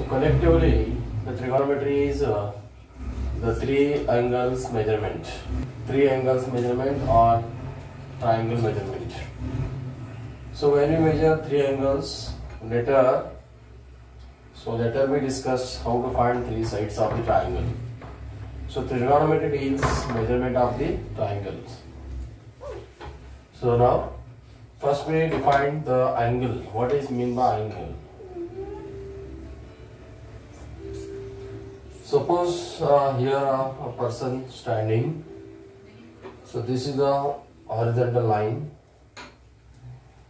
collectively, the trigonometry is the three angles measurement or triangle measurement. So when we measure three angles, later we discuss how to find three sides of the triangle. So trigonometry deals measurement of the triangles. So now first we define the angle. What is mean by angle? Suppose here a person standing. So this is the horizontal line.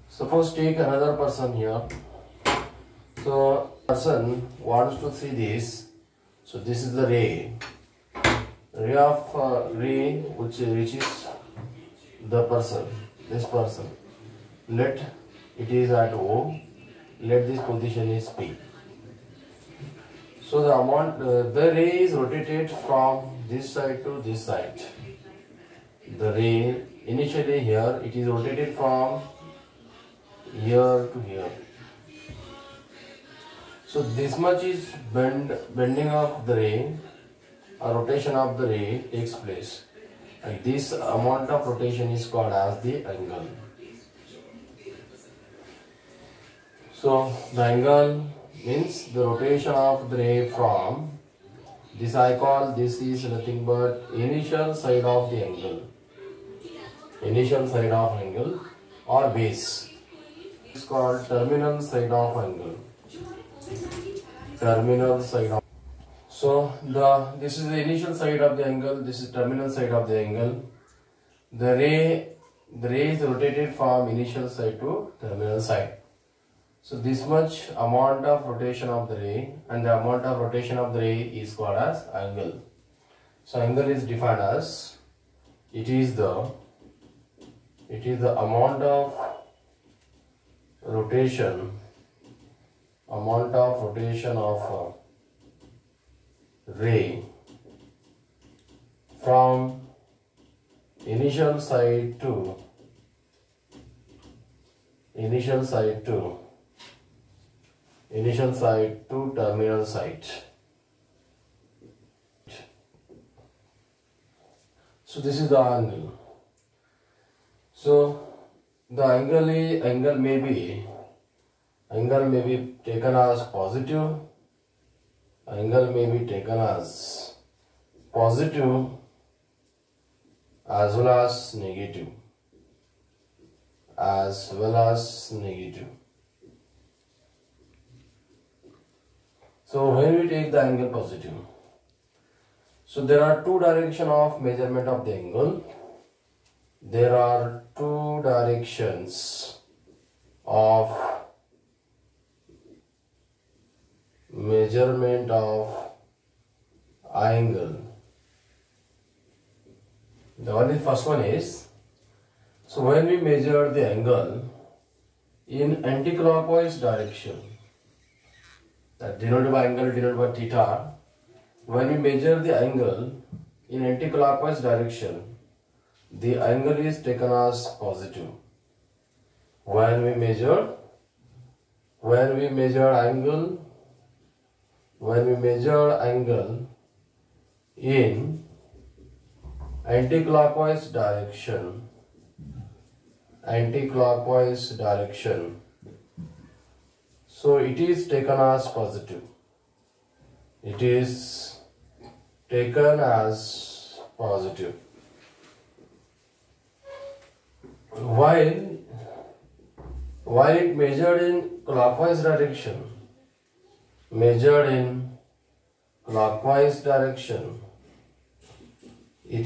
Suppose take another person here. So person wants to see this. So this is the ray which reaches the person. This person. Let it is at O. Let this position is P. So the ray is rotated from this side to this side. The ray initially here it is rotated from here to here. So this much is bending of the ray, a rotation of the ray takes place, and this amount of rotation is called as the angle. So the angle means the rotation of the ray from this. I call this is nothing but initial side of the angle. Initial side of angle or base. It's called terminal side of angle. Terminal side of. So this is the initial side of the angle. This is terminal side of the angle. The ray is rotated from initial side to terminal side. So this much amount of rotation of the ray, and the amount of rotation of the ray is called as angle. So angle is defined as it is the amount of rotation of ray from initial side to terminal side. So this is the angle. So the angle may be taken as positive. Angle may be taken as positive as well as negative. So when we take the angle positive, so there are two directions of measurement of the angle. There are two directions of measurement of angle. The first one is, so when we measure the angle in anti-clockwise direction, that denoted by angle denoted by theta. When we measure the angle in anti-clockwise direction, the angle is taken as positive. When we measure angle in anti-clockwise direction, so it is taken as positive. It is taken as positive. While it measured in clockwise direction, it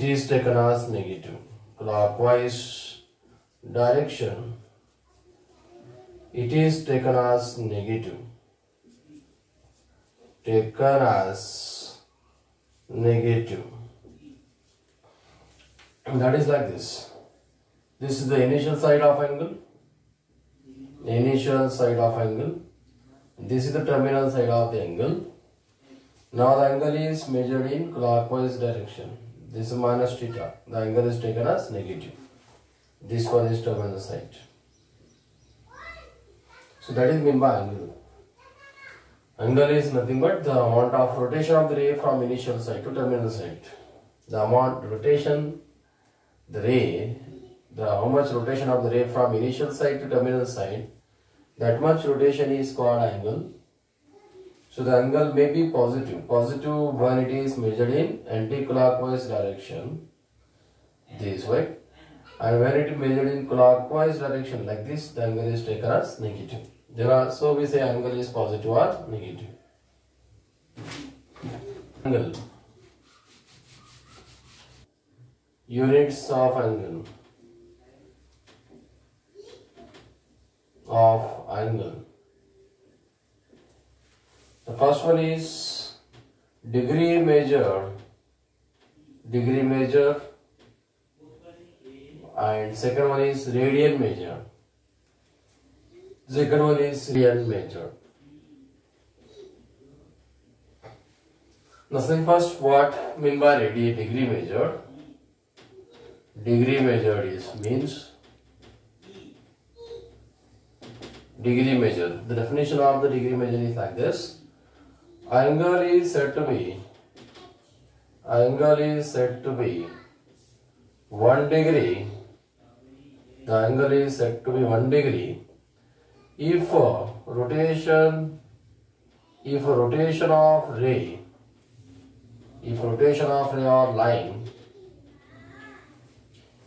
is taken as negative. Clockwise direction, it is taken as negative. And that is like this. This is the initial side of angle. This is the terminal side of the angle. Now the angle is measured in clockwise direction. This is minus theta. The angle is taken as negative. This one is terminal side. So that is mean by angle. Angle is nothing but the amount of rotation of the ray from initial site to terminal site. The amount rotation, the ray, how much rotation of the ray from initial site to terminal site, that much rotation is called angle. So the angle may be positive. Positive when it is measured in anti-clockwise direction, this way. And when it is measured in clockwise direction like this, the angle is taken as negative. So we say angle is positive or negative. Angle. Units of angle. The first one is degree measure, and second one is radian measure. Second one is radian measure. Now say first what mean by degree measure. Degree measure means degree measure. The definition of the degree measure is like this. Angle is said to be 1 degree. The angle is said to be 1 degree if rotation of ray or line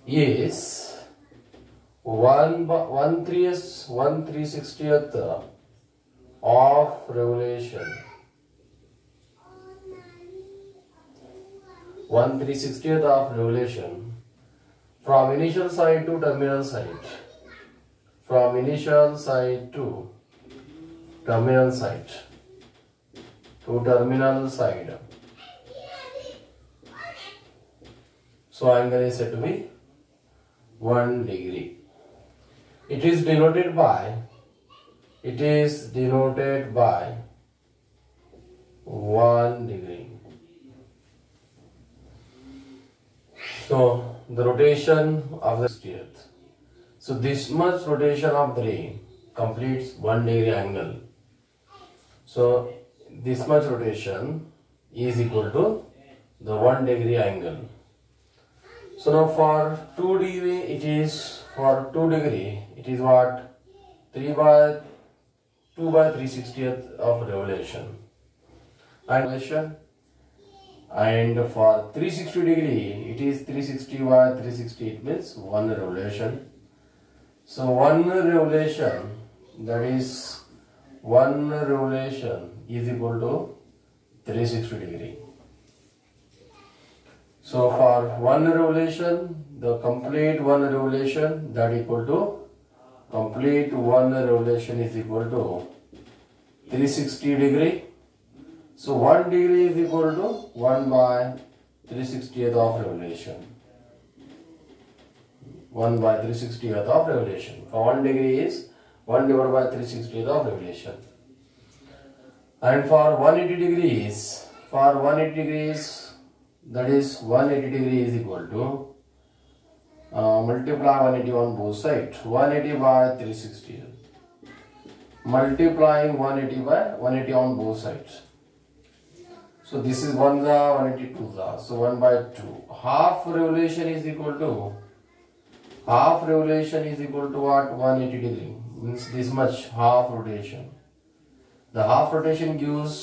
is 1/360th of revolution. 1/360th of revolution from initial side to terminal side. From initial side to terminal side. So angle is said to be 1 degree. It is denoted by 1 degree. So the rotation of the 60th. So this much rotation of the ray completes 1 degree angle. So this much rotation is equal to the 1 degree angle. So now for 2 degree it is what? 2/360th of revolution. And for 360 degree it is 360/360, it means 1 revolution. So 1 revolution is equal to 360 degree. So for 1 revolution, the complete 1 revolution is equal to 360 degree. So 1 degree is equal to 1/360th of revolution. 1/360th of revolution. For 1 degree is 1 divided by 360th of revolution. And for 180 degrees, that is 180 degree is equal to multiply 180 on both sides. 180 by 360. Multiplying 180 by 180 on both sides. So this is 1/180, 2/. So 1/2. Half revolution is equal to what? 180 degree. Means this much half rotation. The half rotation gives.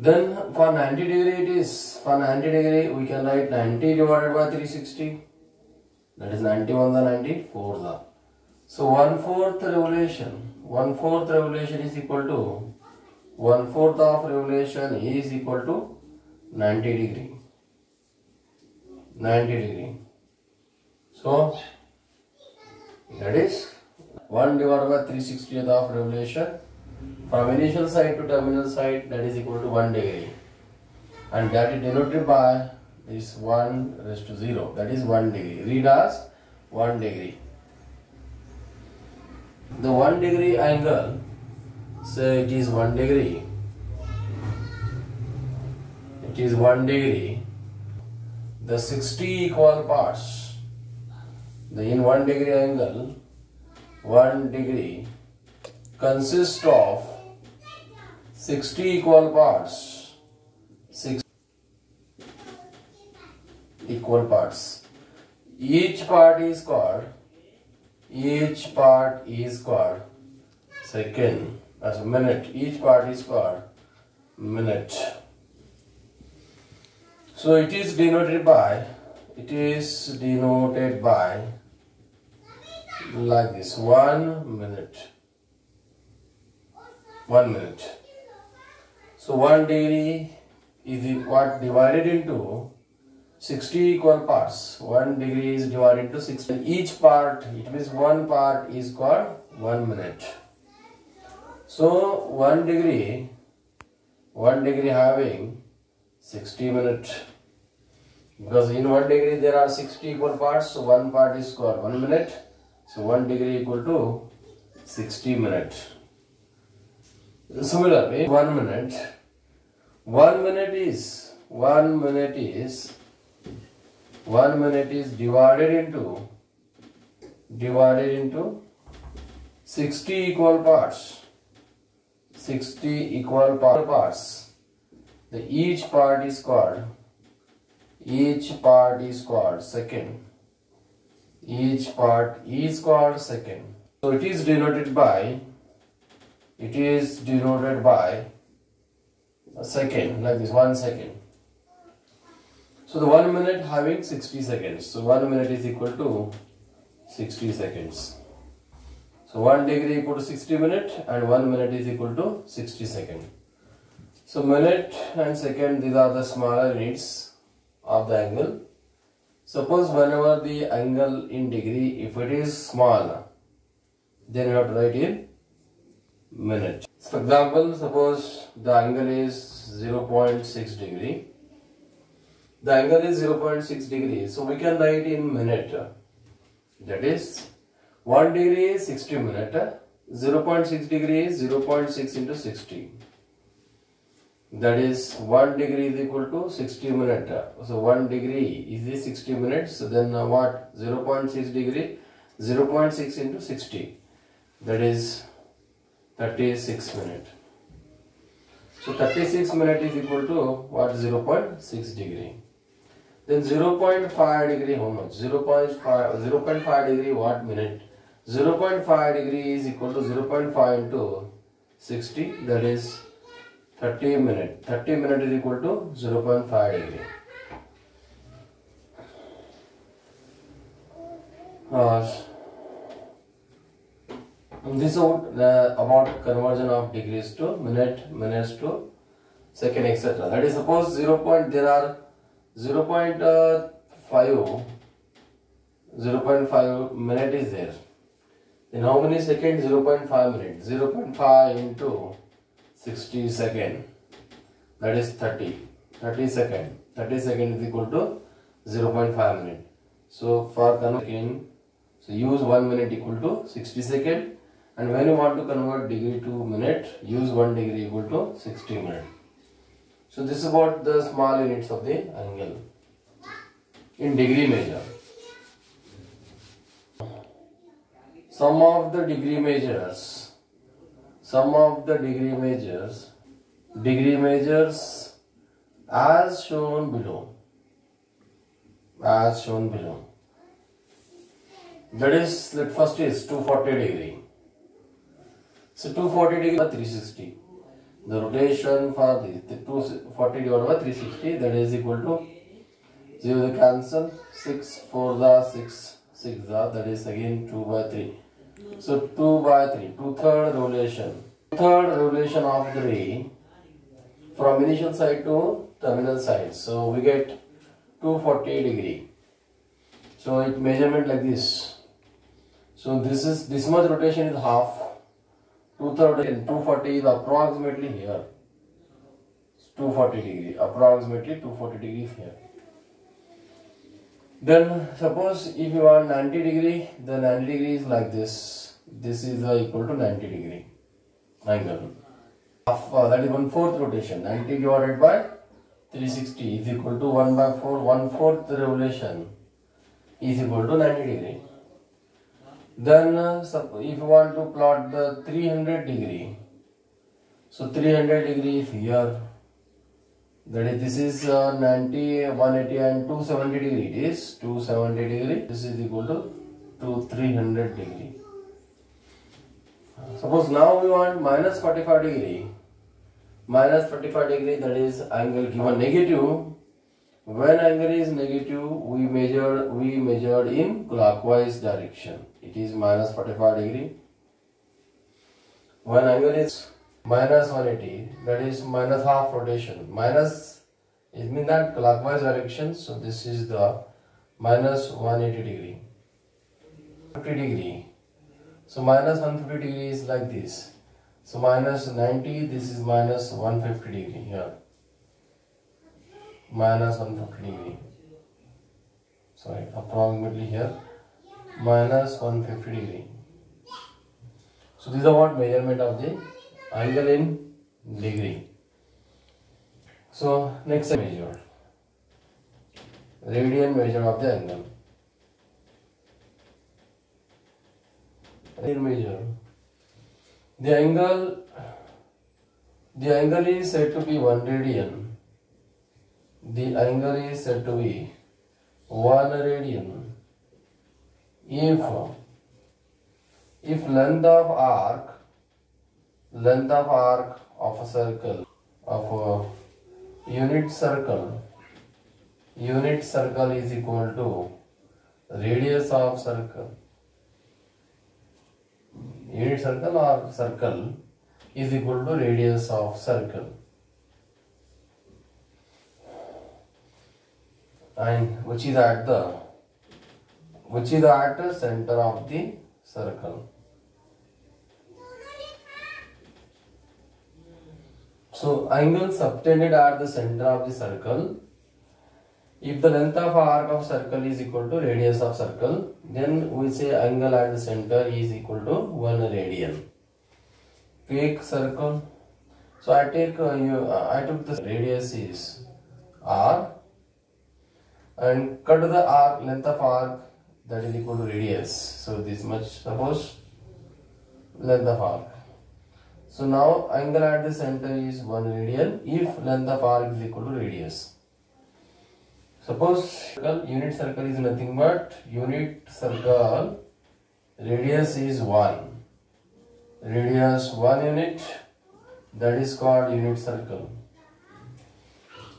Then for 90 degree we can write 90 divided by 360. That is 91 the 94 the. So 1/4 revolution is equal to 1/4 of revolution is equal to 90 degree. So that is 1 divided by 360th of revolution from initial side to terminal side, that is equal to 1 degree, and that is denoted by this 1:0, that is 1 degree. Read as 1 degree. The 1 degree angle, say it is 1 degree. The 60 equal parts. In 1 degree angle, 1 degree consists of 60 equal parts. 6 equal parts. Each part is called second as a minute. Each part is called minute. So it is denoted by like this: 1 minute. 1 minute. So 1 degree is what divided into 60 equal parts. 1 degree is divided into 60. Each part, it means one part is called 1 minute. So 1 degree having 60 minutes. Because in 1 degree there are 60 equal parts, so one part is called 1 minute. So 1 degree equal to 60 minutes. Similarly, 1 minute. 1 minute is divided into 60 equal parts. 60 equal parts. Each part is called second. Each part is called second. So it is denoted by a second, like this, 1 second. So the 1 minute having 60 seconds. So 1 minute is equal to 60 seconds. So 1 degree equal to 60 minutes and 1 minute is equal to 60 seconds. So minute and second, these are the smaller units of the angle. Suppose whenever the angle in degree, if it is small, then you have to write in minute. For example, suppose the angle is 0.6 degree. The angle is 0.6 degree. So we can write in minute. That is 1 degree is 60 minutes. 0.6 degree is 0.6 into 60. That is 1 degree is equal to 60 minutes. So 1 degree is the 60 minutes. So then what? 0.6 degree, 0.6 into 60. That is 36 minutes. So 36 minutes is equal to what? 0.6 degree. Then 0.5 degree how much? 0.5 degree what minute? 0.5 degree is equal to 0.5 into 60. That is 30 minutes. 30 minutes is equal to 0.5 degree. This is about conversion of degrees to minute, minutes to second, etc. That is, suppose there are 0.5 minute is there. Then how many seconds? 0.5 minutes. 0.5 into 60 seconds. That is 30. 30 seconds. 30 seconds is equal to 0.5 minute. So for converting, so use 1 minute equal to 60 seconds. And when you want to convert degree to minute, use 1 degree equal to 60 minutes. So this is about the small units of the angle in degree measure. Some of the degree measures as shown below. That is, that first is 240 degree. So 240 degree 360. The rotation for the 240 divided by 360, that is equal to 0 the cancel, 6 4 the 6 6 the, that is again 2 by 3. So 2 by 3, 2/3 revolution. 2/3 revolution of the ray from initial side to terminal side. So we get 240 degree. So it measurement like this. So this much rotation is half. 2/3 and 240 is approximately here. 240 degree, approximately 240 degrees here. Then suppose if you want 90 degree, the 90 degree is like this. This is equal to 90 degree angle. That is 1/4 rotation. 90 divided by 360 is equal to 1 by 4. 1/4 revolution is equal to 90 degree. Then if you want to plot the 300 degree, So 300 degree is here. That is, this is 90, 180 and 270 degree. It is 270 degree. This is equal to 300 degree. Suppose now we want minus 45 degree. Minus 45 degree, that is angle given negative. When angle is negative, we measured in clockwise direction. It is minus 45 degree. When angle is minus 180, that is minus half rotation. Minus, it means that clockwise direction. So this is the minus 180 degree. 50 degree. So minus 150 degree is like this. So minus 90, this is minus 150 degree here. Minus 150 degree. Sorry, approximately here. Minus 150 degree. So these are what measurement of the angle in degree. So next measure. Radian measure of the angle. Measure. The angle is said to be 1 radian. The angle is said to be 1 radian if length of arc of a circle, of a unit circle is equal to radius of circle. Unit circle or circle is equal to radius of circle. And which is at the center of the circle. So angle subtended at the center of the circle. If the length of arc of circle is equal to radius of circle, then we say angle at the center is equal to 1 radian. Take circle. So I took the radius is r and cut the arc, length of arc, that is equal to radius. So this much, suppose length of arc. So now angle at the center is 1 radian if length of arc is equal to radius. Suppose unit circle is nothing but unit circle radius is 1. Radius 1 unit, that is called unit circle.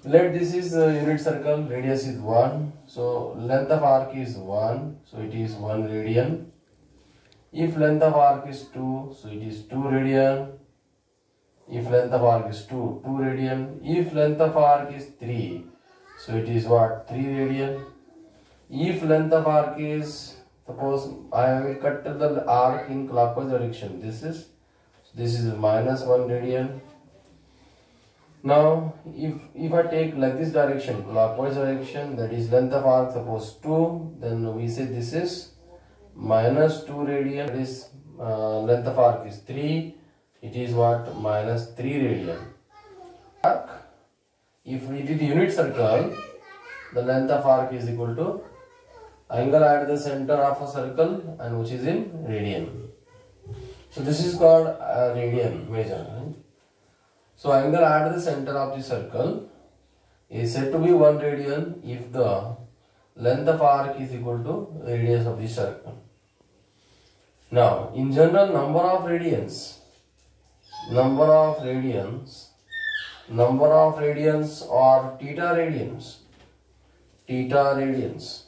Let this is unit circle, radius is 1. So length of arc is 1. So it is 1 radian. If length of arc is 2, so it is 2 radian. If length of arc is 2, 2 radian. If length of arc is 3, so it is what? 3 radian. If length of arc is, suppose I will cut the arc in clockwise direction. This is minus 1 radian. Now if I take like this direction, clockwise direction, that is length of arc suppose 2, then we say this is minus 2 radian. That is length of arc is 3. It is what? Minus 3 radian. Arc. If we did unit circle, the length of arc is equal to angle at the center of a circle and which is in radian. So this is called a radian measure. Right? So angle at the center of the circle is said to be 1 radian if the length of arc is equal to radius of the circle. Now in general, number of radians or theta radians. Theta is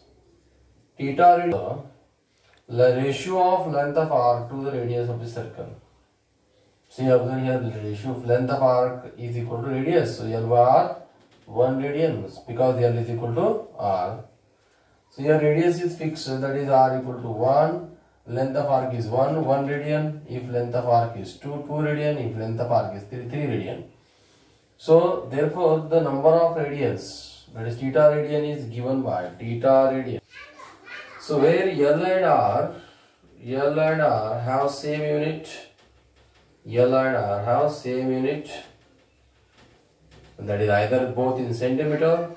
the ratio of length of arc to the radius of the circle. See, observe here, the ratio of length of arc is equal to radius. So L by R 1 radian because L is equal to R. So your radius is fixed, that is R equal to 1. Length of arc is 1 radian. If length of arc is 2 radian. If length of arc is 3 radian. So therefore the number of radians, that is theta radian, is given by theta radian. So where L and R have same unit, that is either both in centimeter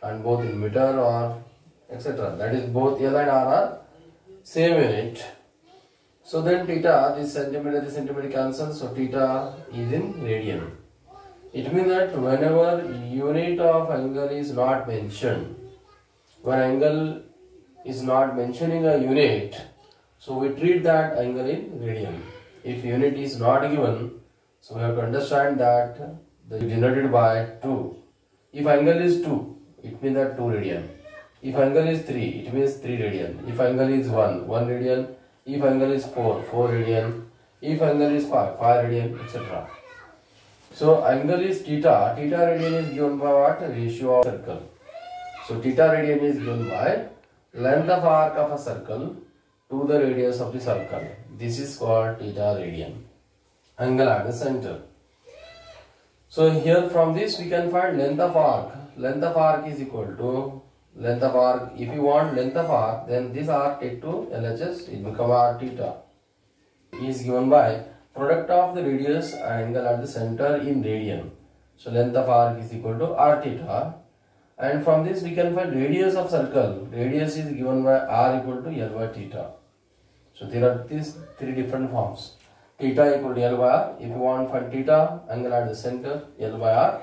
and both in meter or etc. That is both L and R are same unit. So then theta, this centimeter cancels, so theta is in radian. It means that whenever unit of angle is not mentioned, when angle is not mentioning a unit, so we treat that angle in radian. If unit is not given, so we have to understand that the denoted by 2. If angle is 2, it means that 2 radian. If angle is 3, it means 3 radian. If angle is 1 radian. If angle is 4 radian. If angle is 5 radian, etc. So angle is theta. Theta radian is given by what? Ratio of circle. So theta radian is given by length of arc of a circle to the radius of the circle. This is called theta radian. Angle at the center. So here from this we can find length of arc. Length of arc is equal to length of arc. If you want length of arc, then this arc take to LHS, it become r theta. Is given by product of the radius and angle at the center in radian. So length of arc is equal to r theta. And from this we can find radius of circle. Radius is given by r equal to L by theta. So there are these 3 different forms. Theta equal to L by r. If you want find theta, angle at the center, L by r.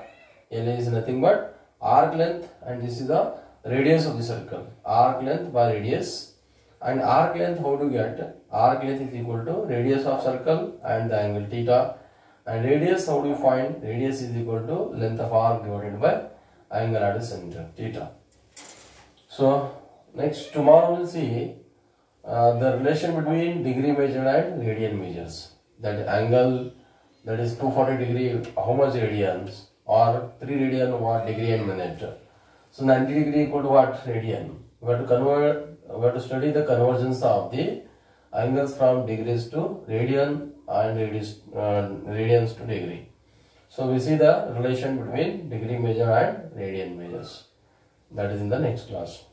L is nothing but arc length, and this is the radius of the circle. Arc length by radius. And arc length, how to get? Arc length is equal to radius of circle and the angle theta. And radius, how do you find? Radius is equal to length of arc divided by angle at the center, theta. So next, tomorrow we'll see the relation between degree measure and radian measures. That angle, that is 240 degree, how much radians? Or 3 radian, what degree and minute? So 90 degree equal to what? Radian. We have to study the convergence of the angles from degrees to radian and radians to degree. So we see the relation between degree measure and radian measures. That is in the next class.